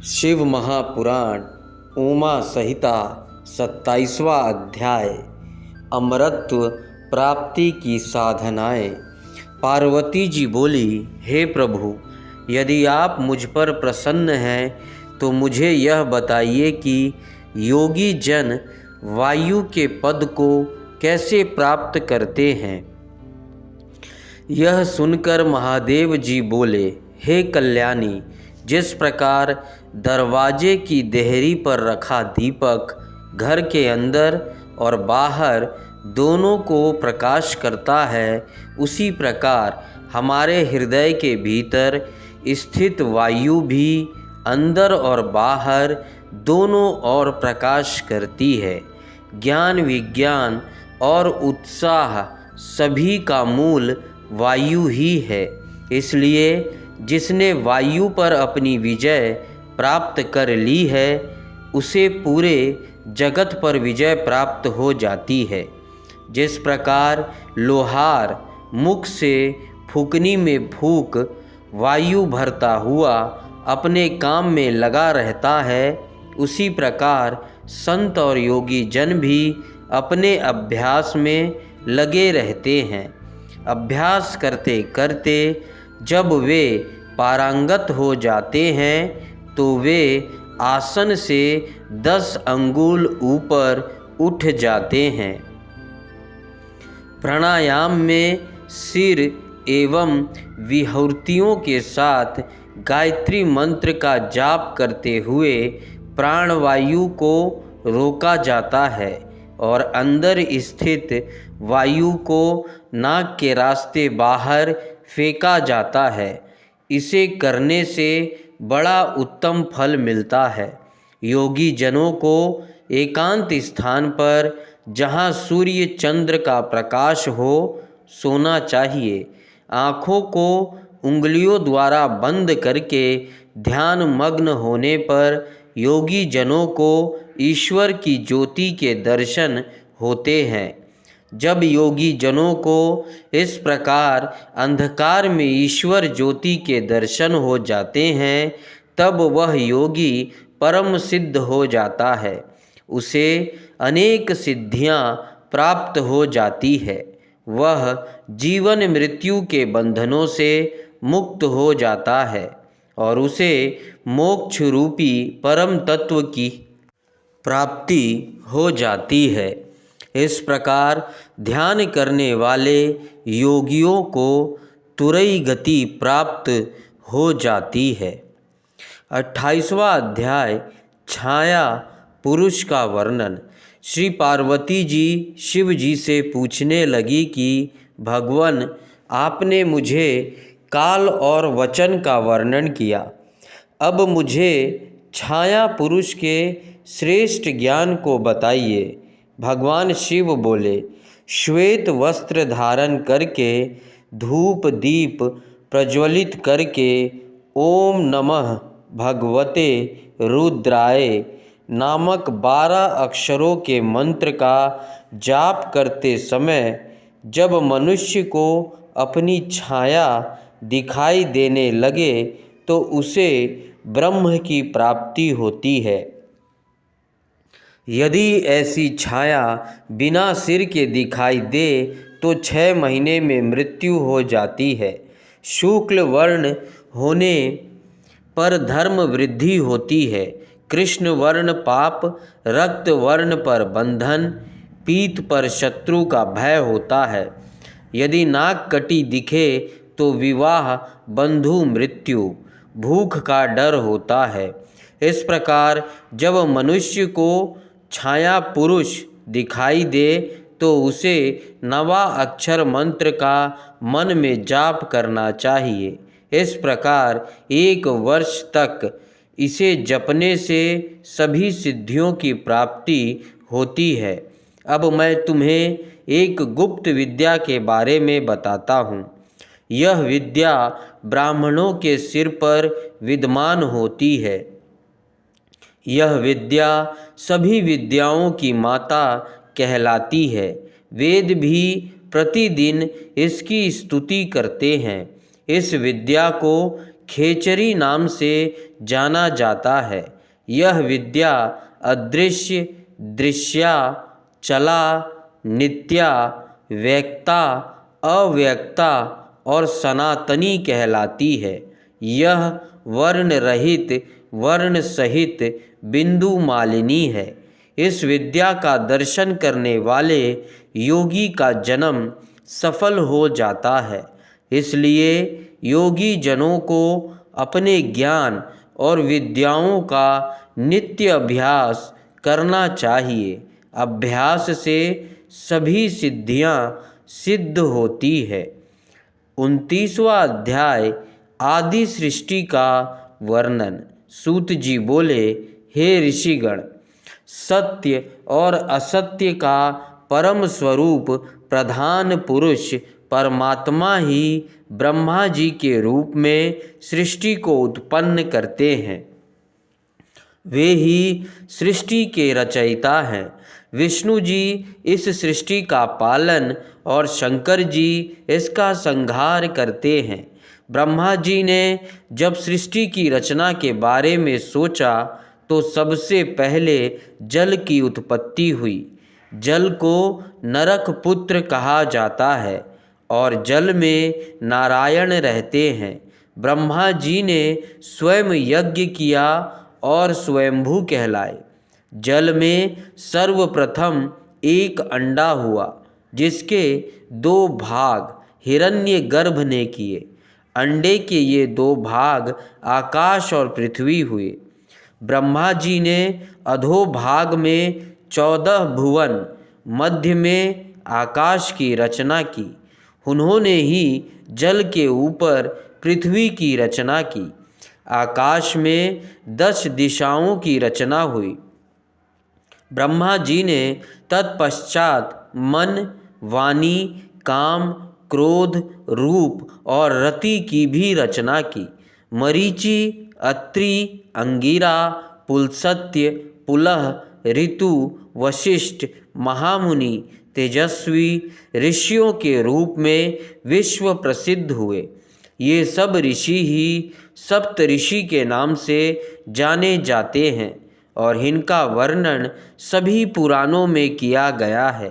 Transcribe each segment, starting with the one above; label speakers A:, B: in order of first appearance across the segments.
A: शिव महापुराण उमा संहिता 27वां अध्याय अमरत्व प्राप्ति की साधनाएं। पार्वती जी बोली, हे प्रभु, यदि आप मुझ पर प्रसन्न हैं तो मुझे यह बताइए कि योगी जन वायु के पद को कैसे प्राप्त करते हैं। यह सुनकर महादेव जी बोले, हे कल्याणी, जिस प्रकार दरवाजे की देहरी पर रखा दीपक घर के अंदर और बाहर दोनों को प्रकाश करता है, उसी प्रकार हमारे हृदय के भीतर स्थित वायु भी अंदर और बाहर दोनों ओर प्रकाश करती है। ज्ञान, विज्ञान और उत्साह सभी का मूल वायु ही है। इसलिए जिसने वायु पर अपनी विजय प्राप्त कर ली है, उसे पूरे जगत पर विजय प्राप्त हो जाती है। जिस प्रकार लोहार मुख से फूकनी में फूक वायु भरता हुआ अपने काम में लगा रहता है, उसी प्रकार संत और योगी जन भी अपने अभ्यास में लगे रहते हैं। अभ्यास करते करते जब वे पारंगत हो जाते हैं तो वे आसन से 10 अंगुल ऊपर उठ जाते हैं। प्राणायाम में सिर एवं विहुतियों के साथ गायत्री मंत्र का जाप करते हुए प्राणवायु को रोका जाता है और अंदर स्थित वायु को नाक के रास्ते बाहर फेंका जाता है। इसे करने से बड़ा उत्तम फल मिलता है। योगी जनों को एकांत स्थान पर जहाँ सूर्य चंद्र का प्रकाश हो सोना चाहिए। आँखों को उंगलियों द्वारा बंद करके ध्यान मग्न होने पर योगी जनों को ईश्वर की ज्योति के दर्शन होते हैं। जब योगी जनों को इस प्रकार अंधकार में ईश्वर ज्योति के दर्शन हो जाते हैं, तब वह योगी परम सिद्ध हो जाता है। उसे अनेक सिद्धियां प्राप्त हो जाती है। वह जीवन मृत्यु के बंधनों से मुक्त हो जाता है और उसे मोक्ष रूपी परम तत्व की प्राप्ति हो जाती है। इस प्रकार ध्यान करने वाले योगियों को तुरई गति प्राप्त हो जाती है। 28वां अध्याय छाया पुरुष का वर्णन। श्री पार्वती जी शिव जी से पूछने लगी कि भगवान, आपने मुझे काल और वचन का वर्णन किया, अब मुझे छाया पुरुष के श्रेष्ठ ज्ञान को बताइए। भगवान शिव बोले, श्वेत वस्त्र धारण करके धूप दीप प्रज्वलित करके ओम नमः भगवते रुद्राय नामक 12 अक्षरों के मंत्र का जाप करते समय जब मनुष्य को अपनी छाया दिखाई देने लगे तो उसे ब्रह्म की प्राप्ति होती है। यदि ऐसी छाया बिना सिर के दिखाई दे तो 6 महीने में मृत्यु हो जाती है। शुक्ल वर्ण होने पर धर्म वृद्धि होती है, कृष्ण वर्ण पाप, रक्त वर्ण पर बंधन, पीत पर शत्रु का भय होता है। यदि नाक कटी दिखे तो विवाह, बंधु मृत्यु, भूख का डर होता है। इस प्रकार जब मनुष्य को छाया पुरुष दिखाई दे तो उसे 9 अक्षर मंत्र का मन में जाप करना चाहिए। इस प्रकार 1 वर्ष तक इसे जपने से सभी सिद्धियों की प्राप्ति होती है। अब मैं तुम्हें एक गुप्त विद्या के बारे में बताता हूँ। यह विद्या ब्राह्मणों के सिर पर विद्यमान होती है। यह विद्या सभी विद्याओं की माता कहलाती है। वेद भी प्रतिदिन इसकी स्तुति करते हैं। इस विद्या को खेचरी नाम से जाना जाता है। यह विद्या अदृश्य, दृश्या, चला, नित्या, व्यक्ता, अव्यक्ता और सनातनी कहलाती है। यह वर्ण रहित, वर्ण सहित बिंदु मालिनी है। इस विद्या का दर्शन करने वाले योगी का जन्म सफल हो जाता है। इसलिए योगी जनों को अपने ज्ञान और विद्याओं का नित्य अभ्यास करना चाहिए। अभ्यास से सभी सिद्धियां सिद्ध होती है। 29वां अध्याय आदि सृष्टि का वर्णन। सूत जी बोले, हे ऋषिगण, सत्य और असत्य का परम स्वरूप प्रधान पुरुष परमात्मा ही ब्रह्मा जी के रूप में सृष्टि को उत्पन्न करते हैं। वे ही सृष्टि के रचयिता हैं। विष्णु जी इस सृष्टि का पालन और शंकर जी इसका संहार करते हैं। ब्रह्मा जी ने जब सृष्टि की रचना के बारे में सोचा तो सबसे पहले जल की उत्पत्ति हुई। जल को नरक पुत्र कहा जाता है और जल में नारायण रहते हैं। ब्रह्मा जी ने स्वयं यज्ञ किया और स्वयंभू कहलाए। जल में सर्वप्रथम एक अंडा हुआ, जिसके 2 भाग हिरण्यगर्भ ने किए। अंडे के ये 2 भाग आकाश और पृथ्वी हुए। ब्रह्मा जी ने अधोभाग में 14 भुवन, मध्य में आकाश की रचना की। उन्होंने ही जल के ऊपर पृथ्वी की रचना की। आकाश में 10 दिशाओं की रचना हुई। ब्रह्मा जी ने तत्पश्चात मन, वाणी, काम, क्रोध, रूप और रति की भी रचना की। मरीचि, अत्रि, अंगिरा, पुलस्त्य, पुलह, ऋतु, वशिष्ठ, महामुनि, तेजस्वी ऋषियों के रूप में विश्व प्रसिद्ध हुए। ये सब ऋषि ही सप्त ऋषि के नाम से जाने जाते हैं और इनका वर्णन सभी पुराणों में किया गया है।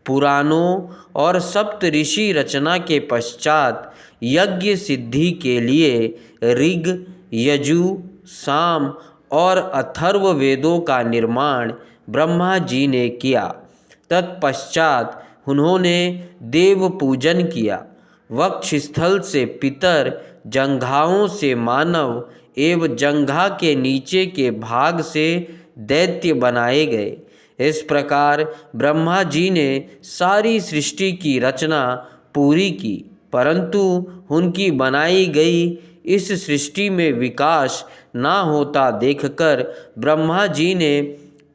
A: पुराणों और सप्त ऋषि रचना के पश्चात यज्ञ सिद्धि के लिए ऋग, यजु, साम और अथर्व वेदों का निर्माण ब्रह्मा जी ने किया। तत्पश्चात उन्होंने देव पूजन किया। वक्षस्थल से पितर, जंघाओं से मानव एवं जंघा के नीचे के भाग से दैत्य बनाए गए। इस प्रकार ब्रह्मा जी ने सारी सृष्टि की रचना पूरी की, परंतु उनकी बनाई गई इस सृष्टि में विकास ना होता देखकर ब्रह्मा जी ने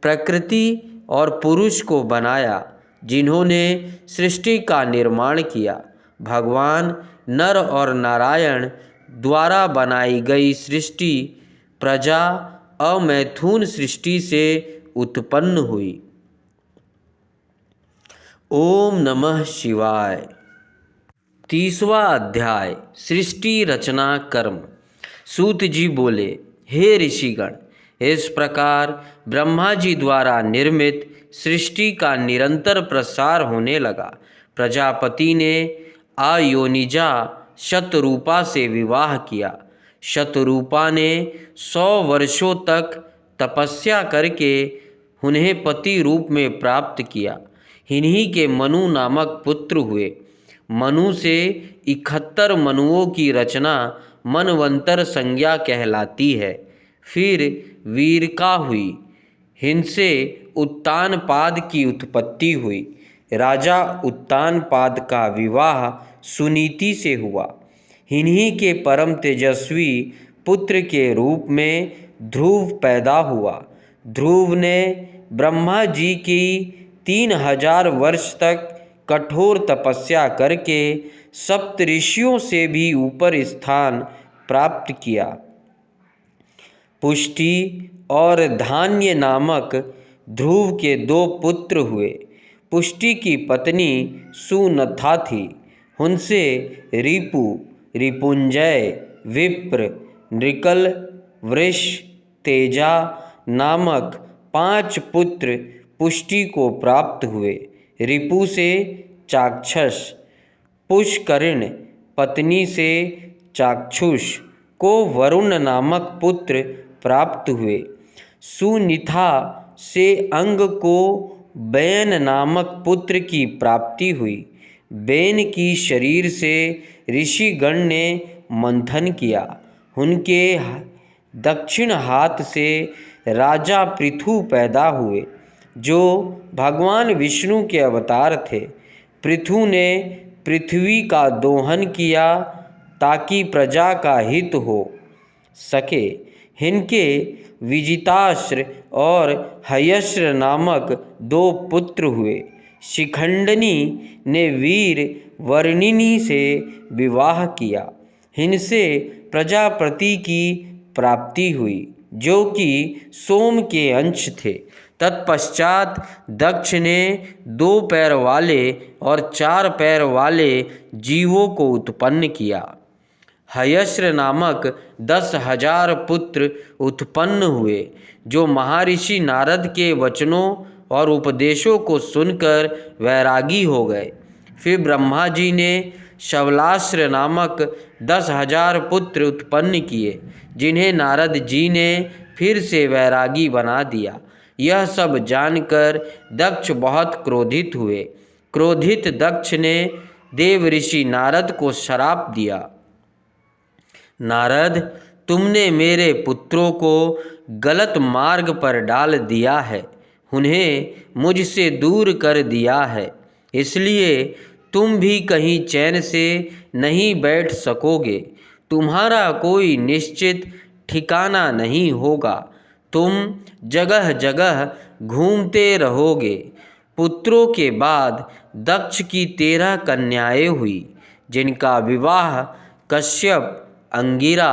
A: प्रकृति और पुरुष को बनाया, जिन्होंने सृष्टि का निर्माण किया। भगवान नर और नारायण द्वारा बनाई गई सृष्टि प्रजा अमैथुन सृष्टि से उत्पन्न हुई। ओम नमः शिवाय। 30वां अध्याय सृष्टि रचना कर्म। सूत जी बोले, हे ऋषिगण, इस प्रकार ब्रह्मा जी द्वारा निर्मित सृष्टि का निरंतर प्रसार होने लगा। प्रजापति ने आयोनिजा शतरूपा से विवाह किया। शतरूपा ने 100 वर्षों तक तपस्या करके उन्हें पति रूप में प्राप्त किया। इन्हीं के मनु नामक पुत्र हुए। मनु से 71 मनुओं की रचना मनवंतर संज्ञा कहलाती है। फिर वीरका हुई। इनसे उत्तानपाद की उत्पत्ति हुई। राजा उत्तानपाद का विवाह सुनीति से हुआ। इन्हीं के परम तेजस्वी पुत्र के रूप में ध्रुव पैदा हुआ। ध्रुव ने ब्रह्मा जी की 3000 वर्ष तक कठोर तपस्या करके सप्तऋषियों से भी ऊपर स्थान प्राप्त किया। पुष्टि और धान्य नामक ध्रुव के 2 पुत्र हुए। पुष्टि की पत्नी सुनथा थी। उनसे रिपु, रिपुंजय, विप्र, नृकल, वृष, तेजा नामक 5 पुत्र पुष्टि को प्राप्त हुए। रिपु से चाक्षस, पुष्करिण पत्नी से चाक्षुष को वरुण नामक पुत्र प्राप्त हुए। सुनिथा से अंग को बैन नामक पुत्र की प्राप्ति हुई। बैन की शरीर से ऋषिगण ने मंथन किया। उनके दक्षिण हाथ से राजा पृथु पैदा हुए, जो भगवान विष्णु के अवतार थे। पृथु ने पृथ्वी का दोहन किया ताकि प्रजा का हित हो सके। इनके विजिताश्र और हयश्र नामक 2 पुत्र हुए। शिखंडनी ने वीर वर्णिनी से विवाह किया। इनसे प्रजापति की प्राप्ति हुई, जो कि सोम के अंश थे। तत्पश्चात दक्ष ने 2 पैर वाले और 4 पैर वाले जीवों को उत्पन्न किया। हयश्र नामक 10,000 पुत्र उत्पन्न हुए, जो महर्षि नारद के वचनों और उपदेशों को सुनकर वैरागी हो गए। फिर ब्रह्मा जी ने शवलाश्र नामक 10,000 पुत्र उत्पन्न किए, जिन्हें नारद जी ने फिर से वैरागी बना दिया। यह सब जानकर दक्ष बहुत क्रोधित हुए। क्रोधित दक्ष ने देव ऋषि नारद को श्राप दिया। नारद, तुमने मेरे पुत्रों को गलत मार्ग पर डाल दिया है, उन्हें मुझसे दूर कर दिया है, इसलिए तुम भी कहीं चैन से नहीं बैठ सकोगे। तुम्हारा कोई निश्चित ठिकाना नहीं होगा, तुम जगह जगह घूमते रहोगे। पुत्रों के बाद दक्ष की 13 कन्याएं हुई, जिनका विवाह कश्यप, अंगिरा,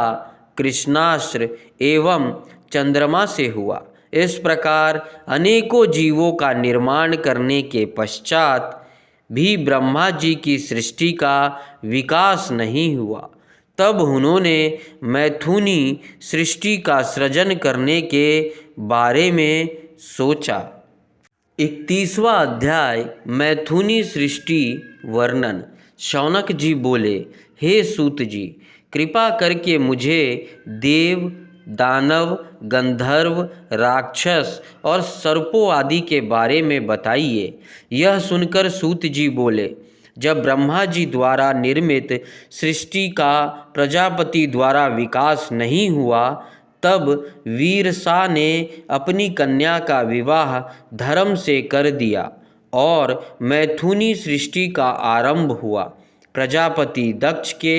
A: कृष्णाश्र एवं चंद्रमा से हुआ। इस प्रकार अनेकों जीवों का निर्माण करने के पश्चात भी ब्रह्मा जी की सृष्टि का विकास नहीं हुआ। तब उन्होंने मैथुनी सृष्टि का सृजन करने के बारे में सोचा। 31वां अध्याय मैथुनी सृष्टि वर्णन। शौनक जी बोले, हे सूत जी, कृपा करके मुझे देव, दानव, गंधर्व, राक्षस और सर्पों आदि के बारे में बताइए। यह सुनकर सूत जी बोले, जब ब्रह्मा जी द्वारा निर्मित सृष्टि का प्रजापति द्वारा विकास नहीं हुआ, तब वीरसा ने अपनी कन्या का विवाह धर्म से कर दिया और मैथुनी सृष्टि का आरंभ हुआ। प्रजापति दक्ष के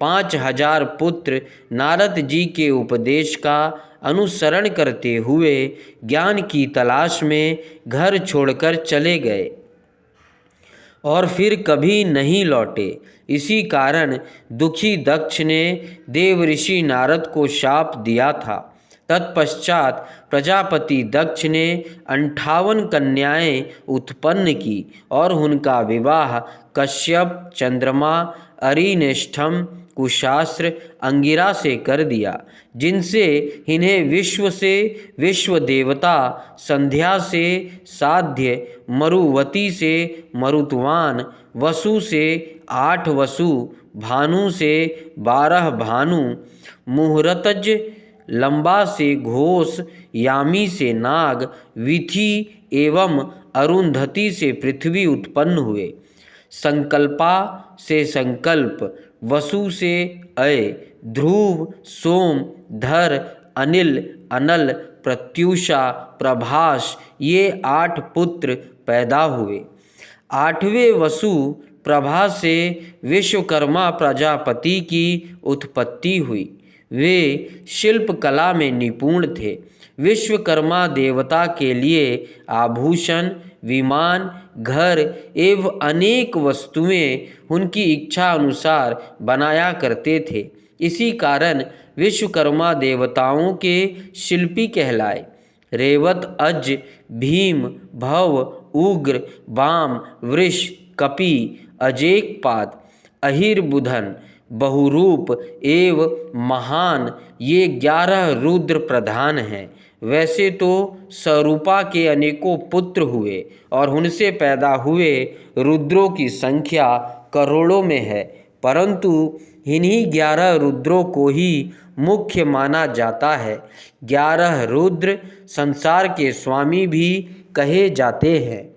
A: 5,000 पुत्र नारद जी के उपदेश का अनुसरण करते हुए ज्ञान की तलाश में घर छोड़कर चले गए और फिर कभी नहीं लौटे। इसी कारण दुखी दक्ष ने देव ऋषि नारद को शाप दिया था। तत्पश्चात प्रजापति दक्ष ने 58 कन्याएं उत्पन्न की और उनका विवाह कश्यप, चंद्रमा, अरिनिष्ठम, कुशास्त्र, अंगिरा से कर दिया, जिनसे इन्हें विश्व से विश्व देवता, संध्या से साध्य, मरुवती से मरुतवान, वसु से 8 वसु, भानु से 12 भानु, मुहूर्तज लंबा से घोष, यामी से नाग, विथि एवं अरुंधति से पृथ्वी उत्पन्न हुए। संकल्पा से संकल्प, वसु से अय, ध्रुव, सोम, धर, अनिल, अनल, प्रत्युषा, प्रभास, ये 8 पुत्र पैदा हुए। 8वें वसु प्रभा से विश्वकर्मा प्रजापति की उत्पत्ति हुई। वे शिल्प कला में निपुण थे। विश्वकर्मा देवता के लिए आभूषण, विमान, घर एवं अनेक वस्तुएं उनकी इच्छा अनुसार बनाया करते थे। इसी कारण विश्वकर्मा देवताओं के शिल्पी कहलाए। रेवत, अज, भीम, भव, उग्र, वाम, वृष, कपि, अजेकपाद, अहिर्बुधन, बहुरूप एवं महान ये 11 रुद्र प्रधान हैं। वैसे तो स्वरूपा के अनेकों पुत्र हुए और उनसे पैदा हुए रुद्रों की संख्या करोड़ों में है, परंतु इन्हीं 11 रुद्रों को ही मुख्य माना जाता है। 11 रुद्र संसार के स्वामी भी कहे जाते हैं।